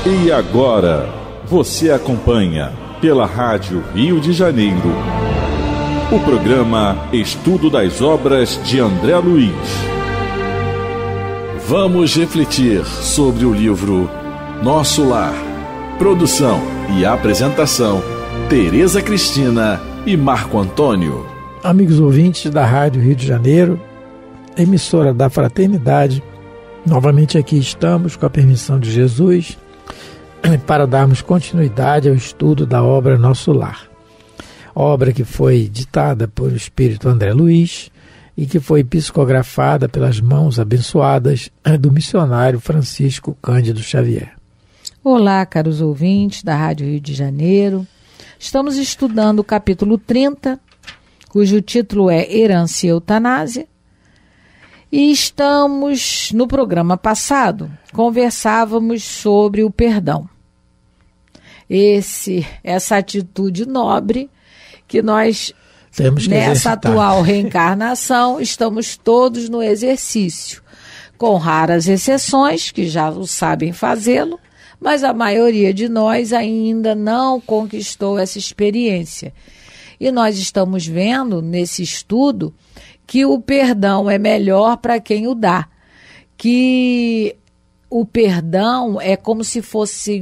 E agora, você acompanha pela Rádio Rio de Janeiro o programa Estudo das Obras de André Luiz. Vamos refletir sobre o livro Nosso Lar. Produção e apresentação, Tereza Cristina e Marco Antônio. Amigos ouvintes da Rádio Rio de Janeiro, emissora da Fraternidade, novamente aqui estamos, com a permissão de Jesus, para darmos continuidade ao estudo da obra Nosso Lar. Obra que foi ditada por o Espírito André Luiz e que foi psicografada pelas mãos abençoadas do missionário Francisco Cândido Xavier. Olá, caros ouvintes da Rádio Rio de Janeiro. Estamos estudando o capítulo 30, cujo título é Herança e Eutanásia. E estamos, no programa passado, conversávamos sobre o perdão. Essa atitude nobre que nós, nessa atual reencarnação, estamos todos no exercício, com raras exceções, que já o sabem fazê-lo, mas a maioria de nós ainda não conquistou essa experiência. E nós estamos vendo, nesse estudo, que o perdão é melhor para quem o dá, que o perdão é como se fosse,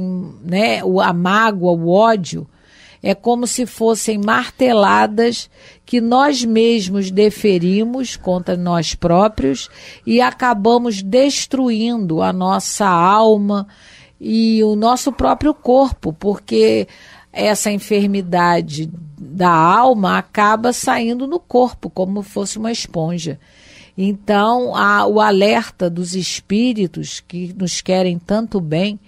a mágoa, o ódio, é como se fossem marteladas que nós mesmos deferimos contra nós próprios e acabamos destruindo a nossa alma e o nosso próprio corpo, porque essa enfermidade da alma acaba saindo no corpo, como fosse uma esponja. Então, o alerta dos espíritos que nos querem tanto bem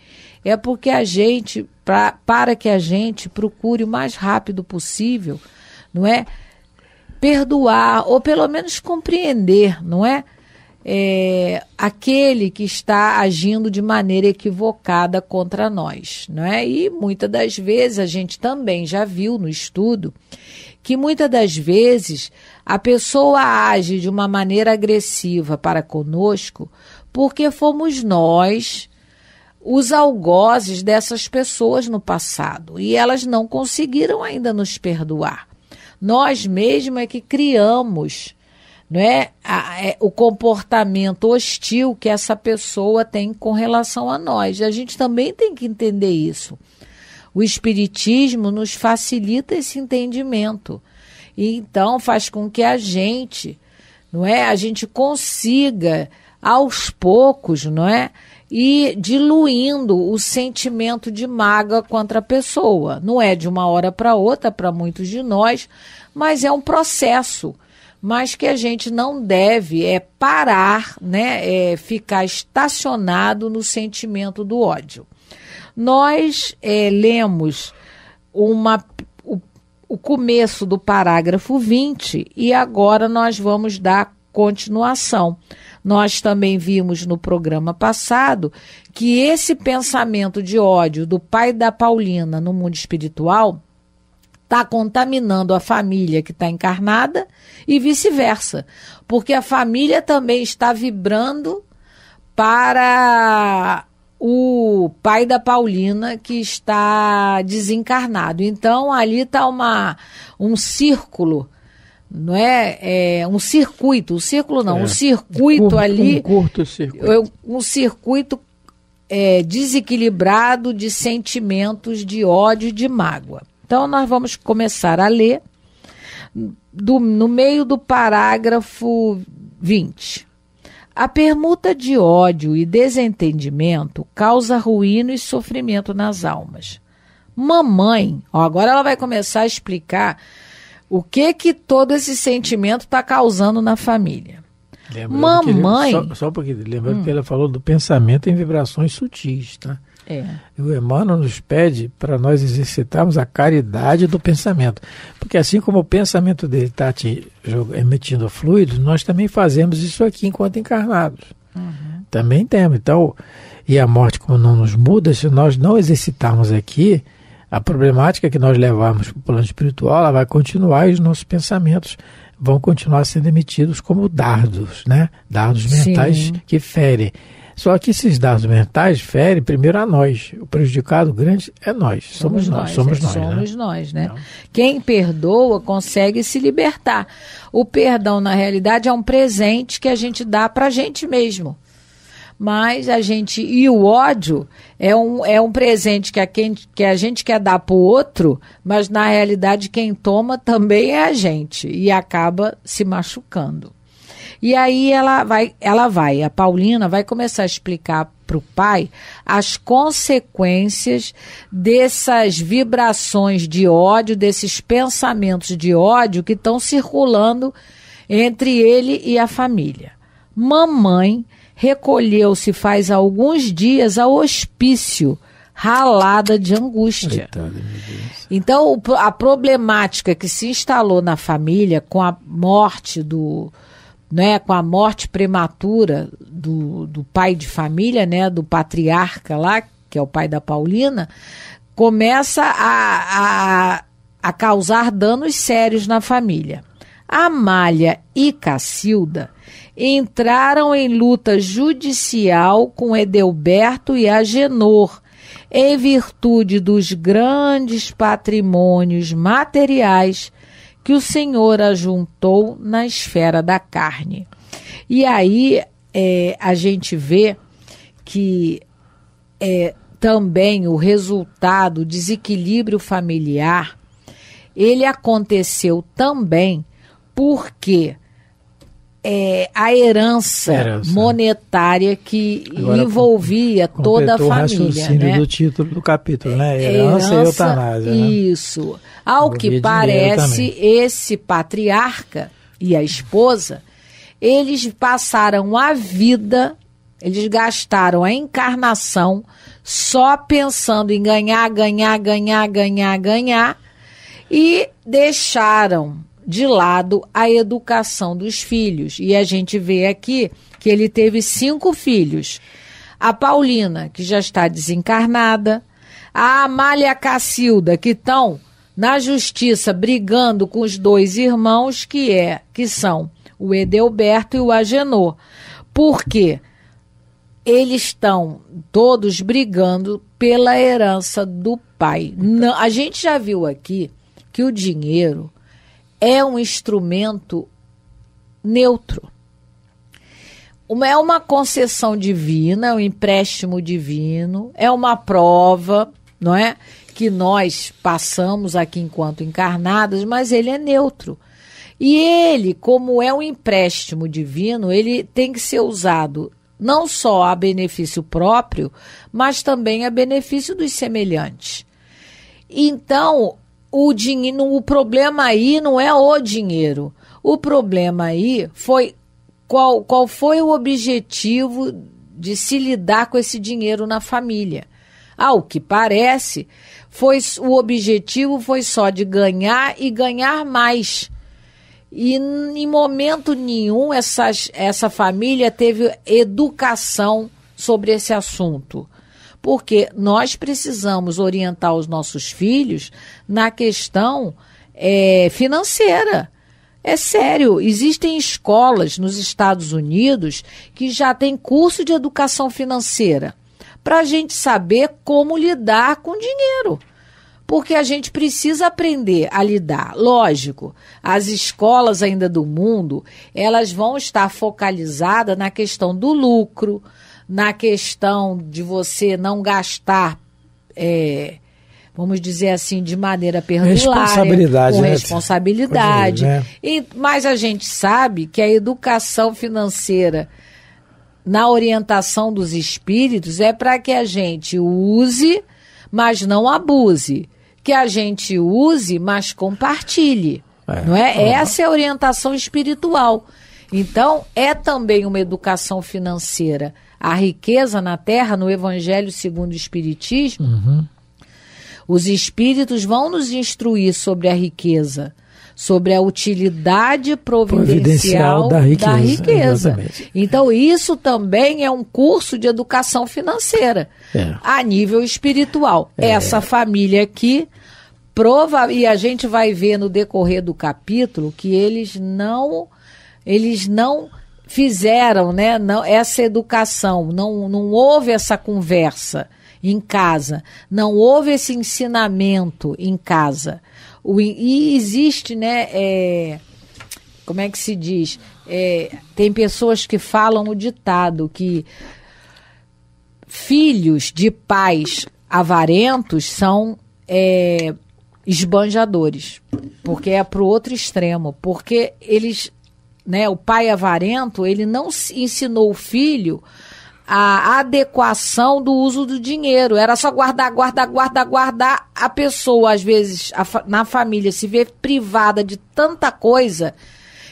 é porque a gente, para que a gente procure o mais rápido possível, não é? Perdoar, ou pelo menos compreender, não é? Aquele que está agindo de maneira equivocada contra nós, não é? E muitas das vezes a gente também já viu no estudo que muitas das vezes a pessoa age de uma maneira agressiva para conosco porque fomos nós os algozes dessas pessoas no passado e elas não conseguiram ainda nos perdoar. Nós mesmos é que criamos, não é, o comportamento hostil que essa pessoa tem com relação a nós. A gente também tem que entender isso. O Espiritismo nos facilita esse entendimento. E então faz com que a gente consiga, aos poucos, ir diluindo o sentimento de mágoa contra a pessoa. Não é de uma hora para outra, para muitos de nós, mas é um processo. Mas que a gente não deve parar, ficar estacionado no sentimento do ódio. Nós lemos o começo do parágrafo 20 e agora nós vamos dar continuação. Nós também vimos no programa passado que esse pensamento de ódio do pai da Paulina no mundo espiritual está contaminando a família que está encarnada e vice-versa, porque a família também está vibrando para o pai da Paulina que está desencarnado. Então, ali está um círculo, não é? Um circuito, um círculo não, um circuito ali, um curto circuito. Um circuito desequilibrado de sentimentos de ódio e de mágoa. Então, nós vamos começar a ler no meio do parágrafo 20. A permuta de ódio e desentendimento causa ruína e sofrimento nas almas. Mamãe, agora ela vai começar a explicar o que todo esse sentimento está causando na família. Mamãe... Só porque lembrando que ela falou do pensamento em vibrações sutis, tá? E o Emmanuel nos pede para nós exercitarmos a caridade do pensamento. Porque assim como o pensamento dele está emitindo fluidos, nós também fazemos isso aqui enquanto encarnados. Também temos. Então, e a morte, como não nos muda, se nós não exercitarmos aqui, a problemática que nós levarmos para o plano espiritual, ela vai continuar e os nossos pensamentos vão continuar sendo emitidos como dardos, né? Dardos mentais que ferem. Só que esses dados mentais ferem primeiro a nós. O prejudicado grande é nós. Somos nós, né? Não. Quem perdoa consegue se libertar. O perdão, na realidade, é um presente que a gente dá para a gente mesmo. Mas e o ódio é um presente que a gente quer dar para o outro, mas na realidade quem toma também é a gente e acaba se machucando. E aí a Paulina vai começar a explicar para o pai as consequências dessas vibrações de ódio, desses pensamentos de ódio que estão circulando entre ele e a família. Mamãe recolheu-se faz alguns dias ao hospício, ralada de angústia. Então, a problemática que se instalou na família com a morte com a morte prematura do pai de família, né, do patriarca lá, que é o pai da Paulina, começa a causar danos sérios na família. Amália e Cacilda entraram em luta judicial com Edelberto e Agenor, em virtude dos grandes patrimônios materiais que o Senhor ajuntou na esfera da carne. E aí a gente vê que também o resultado, o desequilíbrio familiar, ele aconteceu também porque a herança monetária que agora, envolvia toda a família. O raciocínio, né? Do título do capítulo, né? Herança e eutanásia. Isso. Né? Ao que parece, esse patriarca e a esposa, eles passaram a vida, eles gastaram a encarnação só pensando em ganhar e deixaram de lado a educação dos filhos. E a gente vê aqui que ele teve 5 filhos. A Paulina, que já está desencarnada, a Amália e a Cacilda, que estão na justiça brigando com os 2 irmãos, que são o Edelberto e o Agenor. Por quê? Eles estão todos brigando pela herança do pai. Não, a gente já viu aqui que o dinheiro é um instrumento neutro. É uma concessão divina, é um empréstimo divino, é uma prova, não é? Que nós passamos aqui enquanto encarnadas, mas ele é neutro. E ele, como é um empréstimo divino, ele tem que ser usado não só a benefício próprio, mas também a benefício dos semelhantes. Então, o problema aí não é o dinheiro. O problema aí foi qual foi o objetivo de se lidar com esse dinheiro na família. Ao que parece, o objetivo foi só de ganhar e ganhar mais. E em momento nenhum essa família teve educação sobre esse assunto. Porque nós precisamos orientar os nossos filhos na questão financeira. É sério, existem escolas nos Estados Unidos que já têm curso de educação financeira para a gente saber como lidar com dinheiro. Porque a gente precisa aprender a lidar. Lógico, as escolas ainda do mundo, elas vão estar focalizadas na questão do lucro, na questão de você não gastar, vamos dizer assim, de maneira perdulária, com responsabilidade. Né? Mas a gente sabe que a educação financeira na orientação dos espíritos é para que a gente use, mas não abuse. Que a gente use, mas compartilhe. Não é? Essa é a orientação espiritual. Então, é também uma educação financeira. A riqueza na Terra, no Evangelho segundo o Espiritismo, os espíritos vão nos instruir sobre a riqueza, sobre a utilidade providencial da riqueza. Então, isso também é um curso de educação financeira, a nível espiritual. Essa família aqui, e a gente vai ver no decorrer do capítulo que eles não fizeram, né, essa educação, não houve essa conversa em casa, não houve esse ensinamento em casa. E existe, né, como é que se diz? Tem pessoas que falam o ditado que filhos de pais avarentos são esbanjadores, porque é para o outro extremo, porque eles, né, o pai avarento, ele não ensinou o filho a adequação do uso do dinheiro, era só guardar. A pessoa, às vezes, na família, se vê privada de tanta coisa,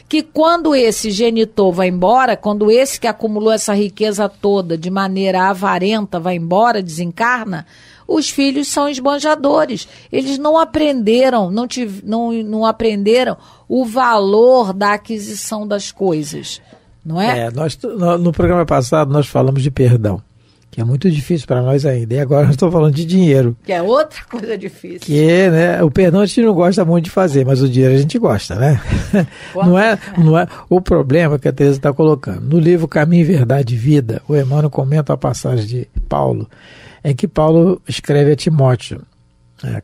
que quando esse genitor vai embora, quando esse que acumulou essa riqueza toda de maneira avarenta vai embora, desencarna, os filhos são esbanjadores. Eles não aprenderam, não aprenderam o valor da aquisição das coisas. Não é? No programa passado nós falamos de perdão, que é muito difícil para nós ainda. E agora nós estamos falando de dinheiro. Que é outra coisa difícil. Que, né, o perdão a gente não gosta muito de fazer, mas o dinheiro a gente gosta, né? Não é o problema que a Teresa está colocando. No livro Caminho, Verdade e Vida, o Emmanuel comenta a passagem de Paulo, em que Paulo escreve a Timóteo, a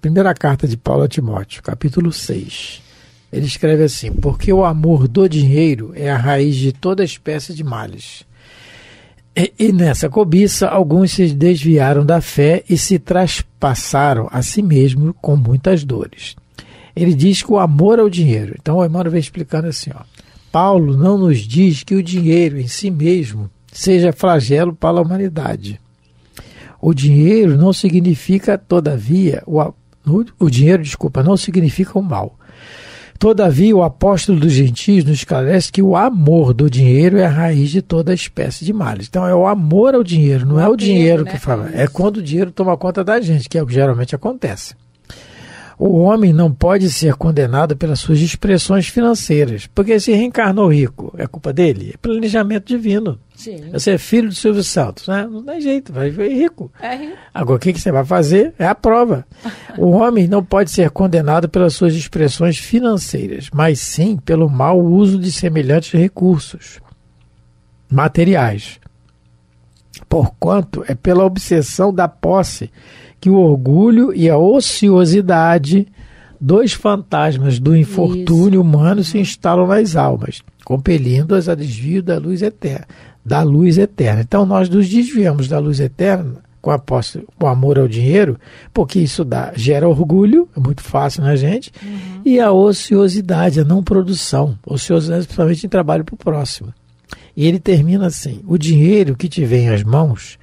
primeira carta de Paulo a Timóteo, capítulo 6. Ele escreve assim: porque o amor do dinheiro é a raiz de toda espécie de males. E nessa cobiça, alguns se desviaram da fé e se traspassaram a si mesmo com muitas dores. Ele diz que o amor ao dinheiro. Então o Emmanuel vem explicando assim, Paulo não nos diz que o dinheiro em si mesmo seja flagelo para a humanidade. O dinheiro não significa, todavia, não significa o mal. Todavia, o apóstolo dos gentios nos esclarece que o amor do dinheiro é a raiz de toda espécie de males. Então, é o amor ao dinheiro, não é o dinheiro que fala. É quando o dinheiro toma conta da gente, que é o que geralmente acontece. O homem não pode ser condenado pelas suas expressões financeiras, porque se reencarnou rico, é culpa dele? É planejamento divino. Sim. Você é filho do Silvio Santos, né? Não tem jeito, vai vir rico. É rico. Agora, o que você vai fazer? É a prova. O homem não pode ser condenado pelas suas expressões financeiras, mas sim pelo mau uso de semelhantes recursos materiais. Porquanto, é pela obsessão da posse que o orgulho e a ociosidade, dois fantasmas do infortúnio humano, se instalam nas almas, compelindo-as a desvio da luz eterna. Então nós nos desviamos da luz eterna com a posse, com o amor ao dinheiro, porque isso gera orgulho, é muito fácil na gente, e a ociosidade, a não produção, ociosidade principalmente em trabalho para o próximo. E ele termina assim: o dinheiro que te vem às mãos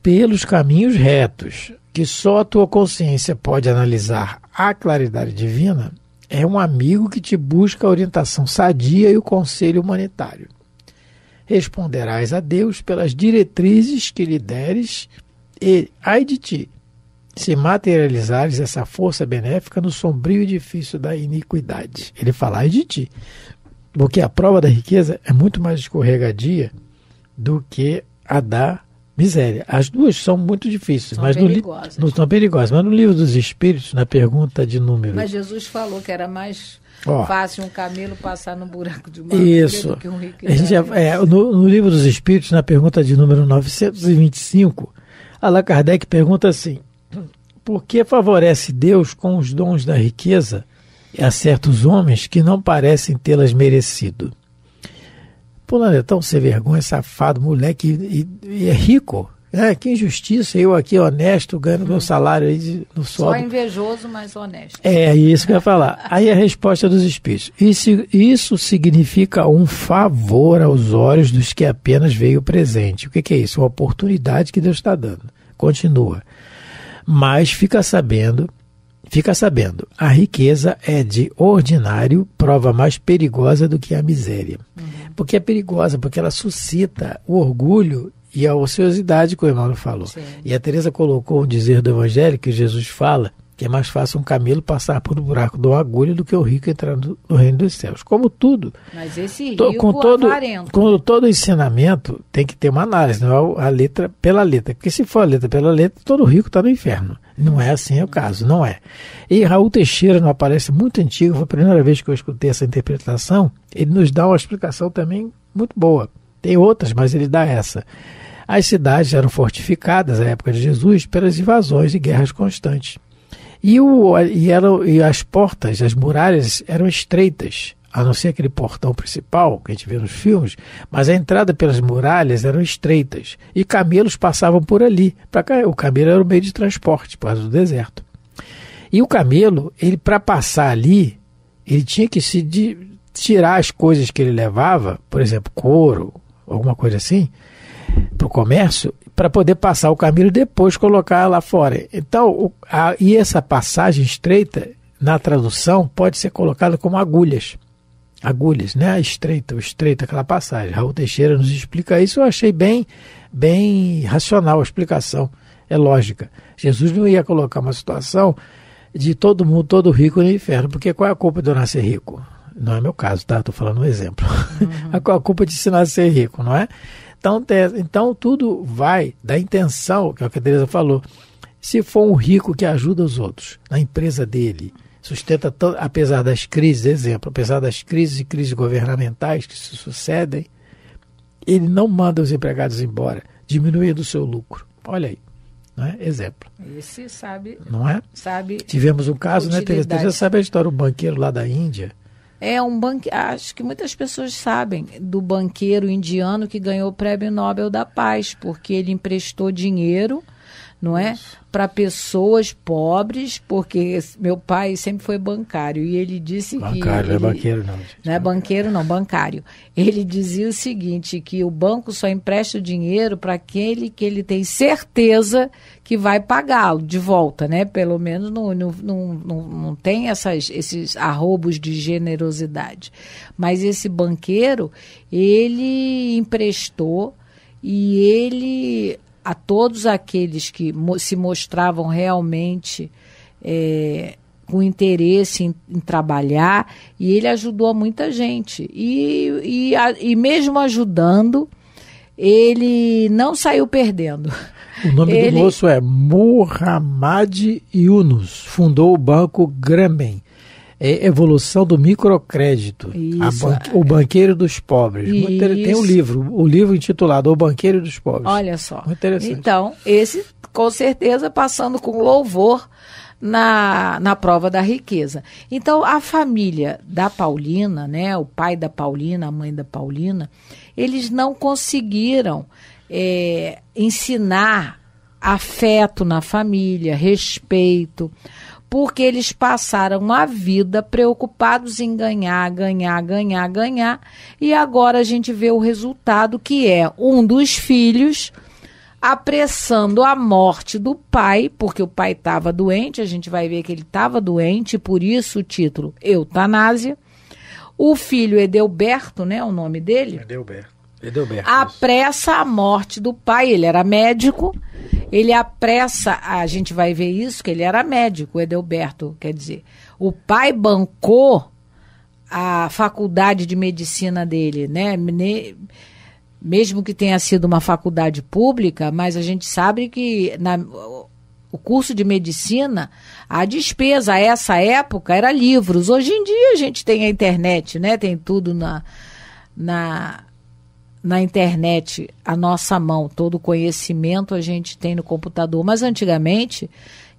pelos caminhos retos, que só a tua consciência pode analisar a claridade divina, é um amigo que te busca a orientação sadia e o conselho humanitário. Responderás a Deus pelas diretrizes que lhe deres e, ai de ti, se materializares essa força benéfica no sombrio edifício da iniquidade. Ele fala, ai de ti, porque a prova da riqueza é muito mais escorregadia do que a da miséria. As duas são muito difíceis, são perigosas. Mas no Livro dos Espíritos, na pergunta de número... Mas Jesus falou que era mais fácil um camelo passar no buraco de uma agulha do que um rico. No Livro dos Espíritos, na pergunta de número 925, Allan Kardec pergunta assim: por que favorece Deus com os dons da riqueza a certos homens que não parecem tê-las merecido? Planetão sem vergonha, safado, moleque e é rico. Que injustiça, eu aqui honesto, ganhando meu salário aí no sol. Só invejoso, mas honesto. É isso que eu ia falar. Aí a resposta dos espíritos: isso significa um favor aos olhos dos que apenas veio presente. O que é isso? Uma oportunidade que Deus está dando. Continua. Mas fica sabendo, a riqueza é de ordinário prova mais perigosa do que a miséria. Porque é perigosa, porque ela suscita o orgulho e a ociosidade que o Emmanuel falou. Sim. E a Teresa colocou um dizer do Evangelho que Jesus fala que é mais fácil um camelo passar por um buraco de uma agulha do que o rico entrar no reino dos céus. Como tudo. Mas esse rico avarento. Com todo ensinamento tem que ter uma análise, não é a letra pela letra. Porque se for a letra pela letra, todo rico está no inferno. Não é assim o caso, não é. E Raul Teixeira, não aparece muito antigo, foi a primeira vez que eu escutei essa interpretação, ele nos dá uma explicação também muito boa. Tem outras, mas ele dá essa. As cidades eram fortificadas, na época de Jesus, pelas invasões e guerras constantes. E as portas, as muralhas eram estreitas, a não ser aquele portão principal que a gente vê nos filmes, mas a entrada pelas muralhas eram estreitas e camelos passavam por ali. O camelo era o meio de transporte, por causa do deserto. E o camelo, ele para passar ali, ele tinha que tirar as coisas que ele levava, por exemplo, couro, alguma coisa assim, para o comércio, para poder passar o camelo e depois colocar lá fora. Então, e essa passagem estreita, na tradução, pode ser colocada como agulhas. Agulhas, né? O estreito, aquela passagem. Raul Teixeira nos explica isso. Eu achei bem racional a explicação. É lógica. Jesus não ia colocar uma situação de todo mundo, todo rico no inferno, porque qual é a culpa de eu nascer rico? Não é meu caso, tá? Estou falando um exemplo. Qual é a culpa de se nascer rico, não é? Então tudo vai da intenção, que é o que a Teresa falou. Se for um rico que ajuda os outros na empresa dele, sustenta, apesar das crises, exemplo, apesar das crises e crises governamentais que se sucedem, ele não manda os empregados embora, diminuindo o seu lucro. Olha aí, não é? Exemplo. Esse sabe. Não é? Sabe. Tivemos um caso, né, Teresa? Você já sabe a história, o banqueiro lá da Índia. Acho que muitas pessoas sabem do banqueiro indiano que ganhou o Prêmio Nobel da Paz, porque ele emprestou dinheiro, não é? Para pessoas pobres, porque meu pai sempre foi bancário e ele disse bancário, não é banqueiro não. Gente. Não é banqueiro não, bancário. Ele dizia o seguinte, que o banco só empresta o dinheiro para aquele que ele tem certeza que vai pagá-lo de volta, né? Pelo menos não tem esses arrobos de generosidade. Mas esse banqueiro, ele emprestou e ele... a todos aqueles que se mostravam realmente com interesse em trabalhar, e ele ajudou muita gente. E mesmo ajudando, ele não saiu perdendo. O nome do moço é Muhammad Yunus, fundou o banco Grameen. É Evolução do Microcrédito, o Banqueiro dos Pobres. Tem um livro intitulado O Banqueiro dos Pobres. Olha só. Muito interessante. Então, esse com certeza passando com louvor na prova da riqueza. Então, a família da Paulina, né, o pai da Paulina, a mãe da Paulina, eles não conseguiram ensinar afeto na família, respeito, porque eles passaram a vida preocupados em ganhar, e agora a gente vê o resultado, que é um dos filhos apressando a morte do pai, porque o pai estava doente, a gente vai ver que ele estava doente, por isso o título Eutanásia. O filho Edelberto, né, o nome dele? Edelberto. Apressa a morte do pai, ele era médico, ele apressa, a gente vai ver isso, que ele era médico, o Edelberto, quer dizer, o pai bancou a faculdade de medicina dele, né, mesmo que tenha sido uma faculdade pública, mas a gente sabe que o curso de medicina, a despesa a essa época era livros. Hoje em dia a gente tem a internet, né, tem tudo na internet, à nossa mão, todo o conhecimento a gente tem no computador, mas antigamente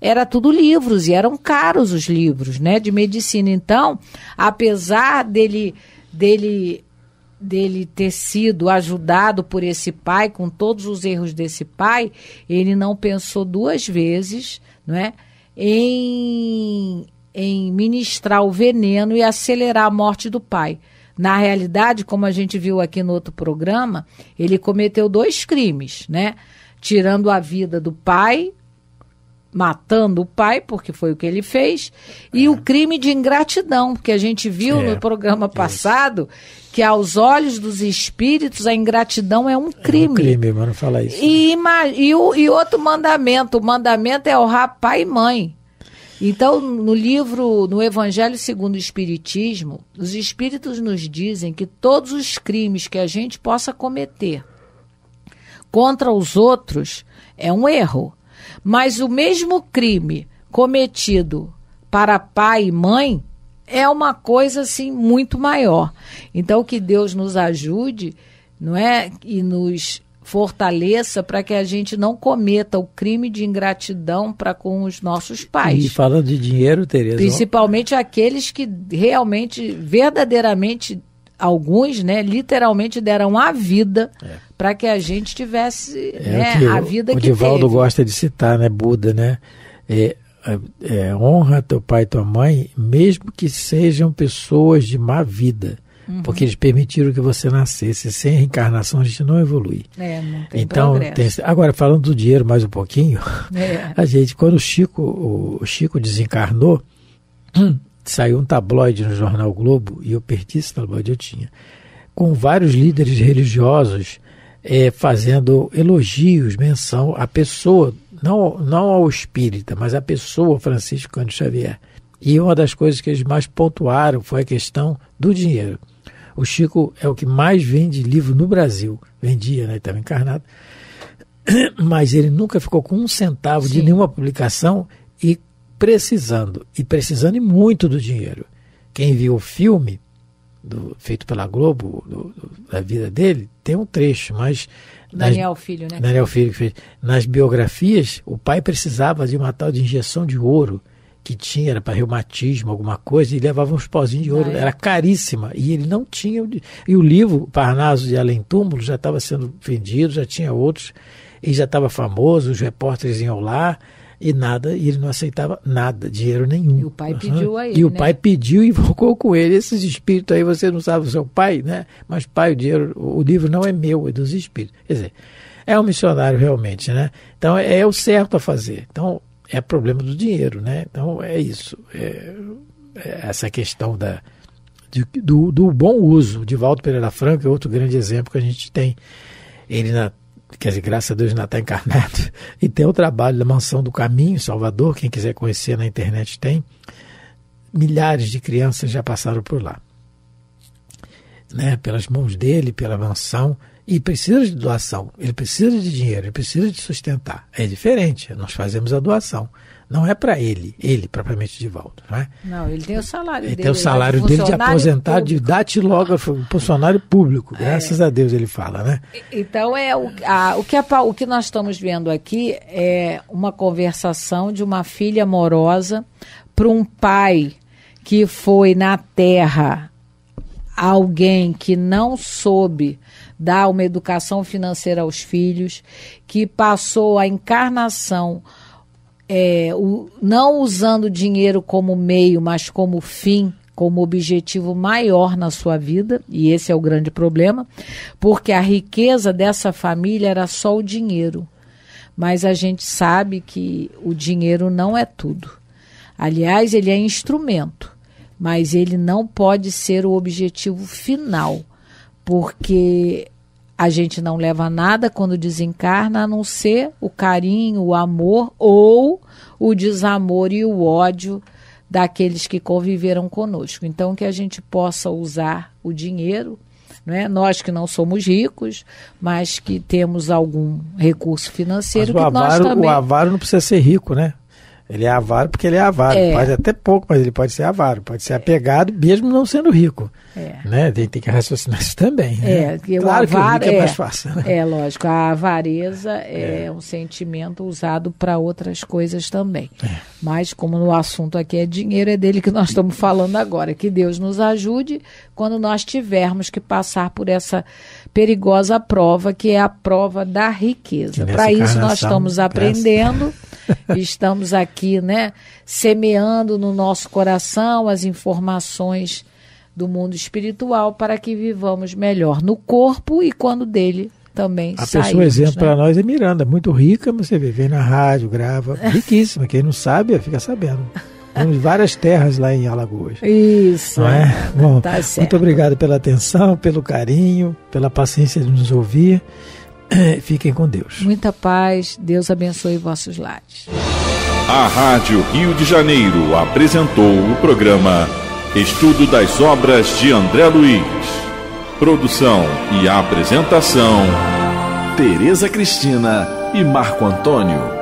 era tudo livros e eram caros os livros, né, de medicina. Então, apesar dele ter sido ajudado por esse pai, com todos os erros desse pai, ele não pensou duas vezes, não é, em ministrar o veneno e acelerar a morte do pai. Na realidade, como a gente viu aqui no outro programa, ele cometeu 2 crimes, né? Tirando a vida do pai, matando o pai, porque foi o que ele fez, e o crime de ingratidão, porque a gente viu no programa passado que aos olhos dos espíritos a ingratidão é um crime. É um crime, mas não fala isso. E outro mandamento, o mandamento é honrar pai e mãe. Então, no Evangelho segundo o Espiritismo, os Espíritos nos dizem que todos os crimes que a gente possa cometer contra os outros é um erro. Mas o mesmo crime cometido para pai e mãe é uma coisa assim muito maior. Então, que Deus nos ajude, não é? E nos fortaleça para que a gente não cometa o crime de ingratidão para com os nossos pais. E falando de dinheiro, Tereza... Principalmente aqueles que realmente, verdadeiramente, alguns, né, literalmente deram a vida para que a gente tivesse a vida que teve. O Divaldo gosta de citar, né, Buda, né? Honra teu pai e tua mãe, mesmo que sejam pessoas de má vida. Porque eles permitiram que você nascesse. Sem reencarnação a gente não evolui. Não tem então, agora, falando do dinheiro mais um pouquinho, a gente, quando o Chico desencarnou, saiu um tabloide no jornal Globo, e eu perdi esse tabloide, eu tinha, com vários líderes religiosos fazendo elogios, menção à pessoa, não ao espírita, mas à pessoa Francisco Cândido Xavier. E uma das coisas que eles mais pontuaram foi a questão do dinheiro. O Chico é o que mais vende livro no Brasil. Vendia, né? Ele estava encarnado. Mas ele nunca ficou com um centavo de nenhuma publicação e precisando e muito do dinheiro. Quem viu o filme feito pela Globo, da vida dele, tem um trecho, mas... Daniel Filho, né? Daniel Filho que fez. Nas biografias, o pai precisava de uma tal de injeção de ouro, que tinha, era para reumatismo, alguma coisa, e levava uns pozinhos de ouro, era caríssima, e ele não tinha, e o livro Parnaso de Além Túmulo já estava sendo vendido, já tinha outros, e já estava famoso, os repórteres iam lá, e ele não aceitava nada, dinheiro nenhum. E o pai pediu a ele, E o pai pediu e invocou com ele, esses espíritos aí, você não sabe o seu pai, né? Mas pai, o livro não é meu, é dos espíritos. Quer dizer, é um missionário realmente, né? Então é o certo a fazer. Então, é problema do dinheiro, né? Então é isso. Essa questão do bom uso. Divaldo Pereira Franco é outro grande exemplo que a gente tem. Ele, quer dizer, graças a Deus, ainda está encarnado. E tem o trabalho da Mansão do Caminho, em Salvador. Quem quiser conhecer na internet tem. Milhares de crianças já passaram por lá, né? Pelas mãos dele, pela mansão. E precisa de doação, ele precisa de dinheiro, ele precisa de sustentar. É diferente, nós fazemos a doação. Não é para ele propriamente Divaldo, não é? Não, ele tem o salário dele. Ele tem o salário dele de aposentado, de datilógrafo, funcionário público, graças a Deus ele fala, né? Então, o que nós estamos vendo aqui é uma conversação de uma filha amorosa para um pai que foi na terra alguém que não soube dar uma educação financeira aos filhos, que passou a encarnação não usando o dinheiro como meio, mas como fim, como objetivo maior na sua vida, e esse é o grande problema, porque a riqueza dessa família era só o dinheiro. Mas a gente sabe que o dinheiro não é tudo. Aliás, ele é instrumento, mas ele não pode ser o objetivo final, porque a gente não leva nada quando desencarna, a não ser o carinho, o amor ou o desamor e o ódio daqueles que conviveram conosco. Então, que a gente possa usar o dinheiro, não é? Nós que não somos ricos, mas que temos algum recurso financeiro. Mas o avaro não precisa ser rico, né? Ele é avaro porque ele é avaro. Pode até pouco, mas ele pode ser avaro. Pode ser apegado, mesmo não sendo rico. Né? Tem que raciocinar isso também. Né? Claro que o rico é mais fácil. Né? Lógico. A avareza é um sentimento usado para outras coisas também. Mas como no assunto aqui é dinheiro, é dele que nós estamos falando agora. Que Deus nos ajude quando nós tivermos que passar por essa perigosa prova, que é a prova da riqueza. Para isso nós estamos aprendendo... Estamos aqui, né, semeando no nosso coração as informações do mundo espiritual para que vivamos melhor no corpo e quando dele também saímos. A pessoa exemplo para nós é Miranda, muito rica, mas você vê na rádio, grava, riquíssima. Quem não sabe, fica sabendo. Temos várias terras lá em Alagoas. Isso. Não é? Bom, tá certo. Muito obrigado pela atenção, pelo carinho, pela paciência de nos ouvir. Fiquem com Deus. Muita paz, Deus abençoe vossos lares. A Rádio Rio de Janeiro apresentou o programa Estudo das Obras de André Luiz. Produção e apresentação, Tereza Cristina e Marco Antônio.